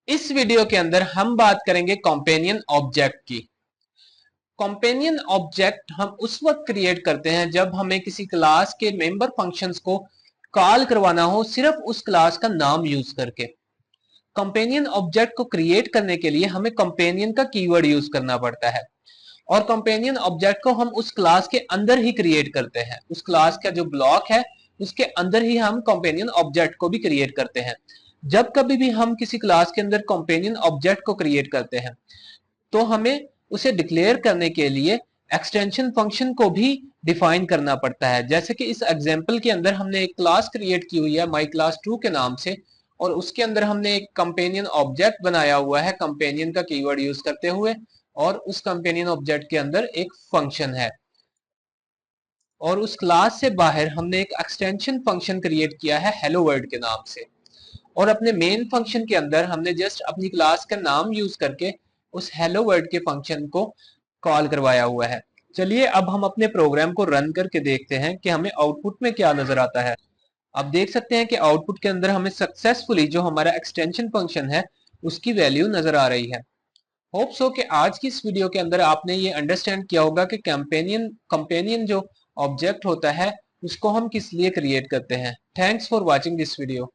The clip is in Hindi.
इस वीडियो के अंदर हम बात करेंगे कंपेनियन ऑब्जेक्ट की। कंपेनियन ऑब्जेक्ट हम उस वक्त क्रिएट करते हैं जब हमें किसी क्लास के मेंबर फंक्शंस को कॉल करवाना हो सिर्फ उस क्लास का नाम यूज करके। कंपेनियन ऑब्जेक्ट को क्रिएट करने के लिए हमें कंपेनियन का कीवर्ड यूज करना पड़ता है और कंपेनियन ऑब्जेक्ट को हम उस क्लास के अंदर ही क्रिएट करते हैं। उस क्लास का जो ब्लॉक है उसके अंदर ही हम कंपेनियन ऑब्जेक्ट को भी क्रिएट करते हैं। जब कभी भी हम किसी क्लास के अंदर कंपेनियन ऑब्जेक्ट को क्रिएट करते हैं तो हमें उसे डिक्लेयर करने के लिए एक्सटेंशन फंक्शन को भी डिफाइन करना पड़ता है। जैसे कि इस एग्जांपल के अंदर हमने एक क्लास क्रिएट की हुई है माई क्लास 2 के नाम से और उसके अंदर हमने एक कंपेनियन ऑब्जेक्ट बनाया हुआ है कंपेनियन का कीवर्ड यूज करते हुए और उस कंपेनियन ऑब्जेक्ट के अंदर एक फंक्शन है और उस क्लास से बाहर हमने एक एक्सटेंशन फंक्शन क्रिएट किया है हेलो वर्ल्ड के नाम से और अपने मेन फंक्शन के अंदर हमने जस्ट अपनी क्लास का नाम यूज करके उस हेलो वर्ल्ड के फंक्शन को कॉल करवाया हुआ है। चलिए अब हम अपने प्रोग्राम को रन करके देखते हैं कि हमें आउटपुट में क्या नजर आता है। आप देख सकते हैं कि आउटपुट के अंदर हमें सक्सेसफुली जो हमारा एक्सटेंशन फंक्शन है उसकी वैल्यू नजर आ रही है। होप सो कि आज की इस वीडियो के अंदर आपने ये अंडरस्टैंड किया होगा कि कंपेनियन जो ऑब्जेक्ट होता है उसको हम किस लिए क्रिएट करते हैं। Thanks for watching this video.